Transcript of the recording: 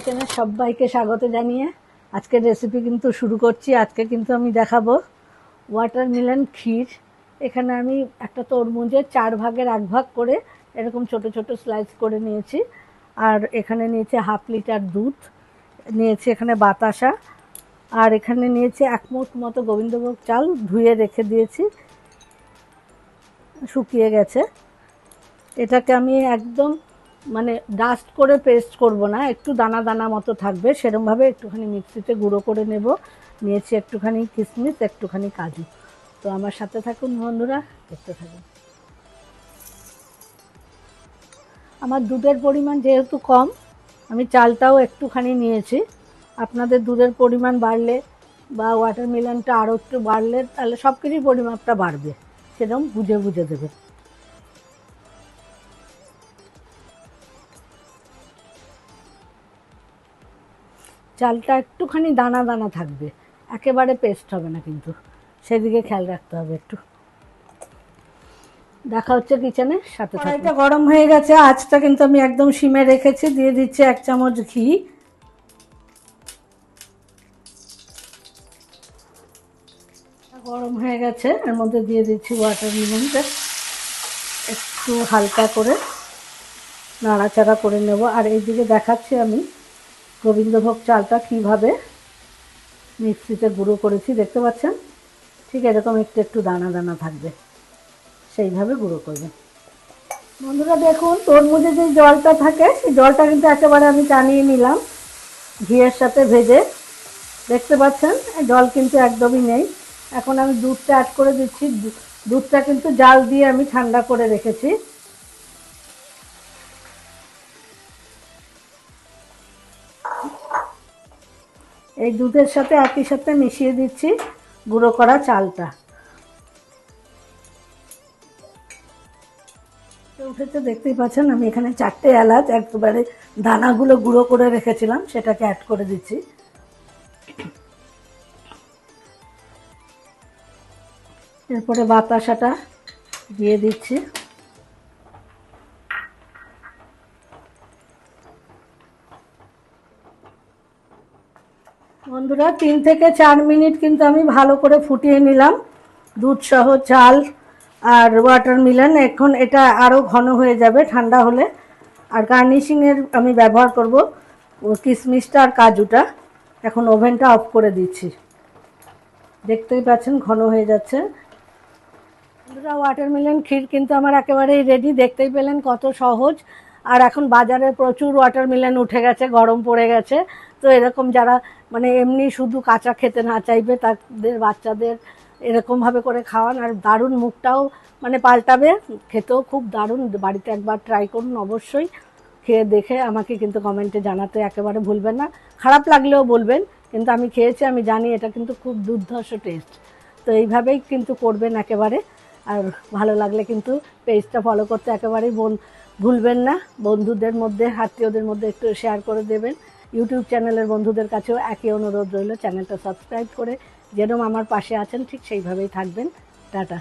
কিচেনে সবাইকে স্বাগত জানিয়ে আজকের রেসিপি কিন্তু শুরু করছি। আজকে কিন্তু আমি দেখাবো ওয়াটারমেলন ক্ষীর। এখানে আমি একটা তরমুজের 4 ভাগের 1 ভাগ করে এরকম ছোট ছোট স্লাইস করে নিয়েছি। আর এখানে নিয়েছি হাফ লিটার দুধ, নিয়েছি এখানে বাতাসা, আর এখানে নিয়েছি 1 মুঠ মতো গোবিন্দভোগ চাল, ধুয়ে রেখে দিয়েছি, শুকিয়ে গেছে। এটাকে আমি একদম মানে ডাস্ট করে পেস্ট করব না, একটু দানা দানা মতো থাকবে সেরকমভাবে একটুখানি মিক্সিতে গুঁড়ো করে নেব। নিয়েছি একটুখানি কিশমিশ, একটুখানি কাজু। তো আমার সাথে থাকুন বন্ধুরা, দেখতে থাকুন। আমার দুধের পরিমাণ যেহেতু কম, আমি চালটাও একটুখানি নিয়েছি। আপনাদের দুধের পরিমাণ বাড়লে বা ওয়াটারমেলনটা আরও একটু বাড়লে তাহলে সব কিছুর পরিমাপটা বাড়বে, সেরকম বুঝে বুঝে দেবেন। চালটা একটুখানি দানা দানা থাকবে, একেবারে পেস্ট হবে না, কিন্তু সেদিকে খেয়াল রাখতে হবে একটু। দেখা হচ্ছে কিচেনে, সাথে থাকুন। কড়াইটা গরম হয়ে গেছে, আঁচটা কিন্তু আমি একদম সিমে রেখেছি। দিয়ে দিচ্ছি 1 চামচ ঘি। গরম হয়ে গেছে, এর মধ্যে দিয়ে দিচ্ছি ওয়াটারমেলনটা, একটু হালকা করে নাড়াচাড়া করে নেব। আর এইদিকে দেখাচ্ছি আমি গোবিন্দভোগ চালটা কিভাবে মিক্সিতে গুঁড়ো করেছি, দেখতে পাচ্ছেন? ঠিক এরকম একটু একটু দানা দানা থাকবে, সেইভাবে গুঁড়ো করবেন। বন্ধুরা দেখুন, তরমুজে যে জলটা থাকে সেই জলটা কিন্তু একেবারে আমি টানিয়ে নিলাম ঘিয়ের সাথে ভেজে, দেখতে পাচ্ছেন? জল কিন্তু একদমই নেই। এখন আমি দুধটা অ্যাড করে দিচ্ছি। দুধটা কিন্তু জাল দিয়ে আমি ঠান্ডা করে রেখেছি। এই দুধের সাথে একই সাথে মিশিয়ে দিচ্ছি গুঁড়ো করা চালটা। উঠেছে, দেখতেই পাচ্ছেন। আমি এখানে 4টে এলাচ একেবারে দানাগুলো গুঁড়ো করে রেখেছিলাম, সেটাকে অ্যাড করে দিচ্ছি। এরপরে বাতাসাটা দিয়ে দিচ্ছি। বন্ধুরা 3 থেকে 4 মিনিট কিন্তু আমি ভালো করে ফুটিয়ে নিলাম দুধ সহ চাল আর ওয়াটারমেলন। এখন এটা আরও ঘন হয়ে যাবে ঠান্ডা হলে। আর গার্নিশিংয়ের আমি ব্যবহার করব কিশমিশটা আর কাজুটা। এখন ওভেনটা অফ করে দিচ্ছি। দেখতেই পাচ্ছেন ঘন হয়ে যাচ্ছে। বন্ধুরা ওয়াটারমেলন ক্ষীর কিন্তু আমার একেবারেই রেডি। দেখতেই পেলেন কত সহজ। আর এখন বাজারে প্রচুর ওয়াটারমেলন উঠে গেছে, গরম পড়ে গেছে। তো এরকম যারা মানে এমনি শুধু কাঁচা খেতে না চাইবে, তাদের বাচ্চাদের এরকমভাবে করে খাওয়ান, আর দারুণ মুখটাও মানে পাল্টাবে, খেতেও খুব দারুণ। বাড়িতে একবার ট্রাই করুন অবশ্যই। খেয়ে দেখে আমাকে কিন্তু কমেন্টে জানাতে একেবারে ভুলবেন না। খারাপ লাগলেও বলবেন, কিন্তু আমি খেয়েছি, আমি জানি এটা কিন্তু খুব দুর্ধর্ষ টেস্ট। তো এইভাবেই কিন্তু করবেন একেবারে। আর ভালো লাগলে কিন্তু পেজটা ফলো করতে একেবারেই ভুলবেন না। বন্ধুদের মধ্যে, আত্মীয়দের মধ্যে একটু শেয়ার করে দেবেন। ইউটিউব চ্যানেলের বন্ধুদের কাছেও একই অনুরোধ রইল, চ্যানেলটা সাবস্ক্রাইব করে যেরকম আমার পাশে আছেন ঠিক সেইভাবেই থাকবেন। টাটা।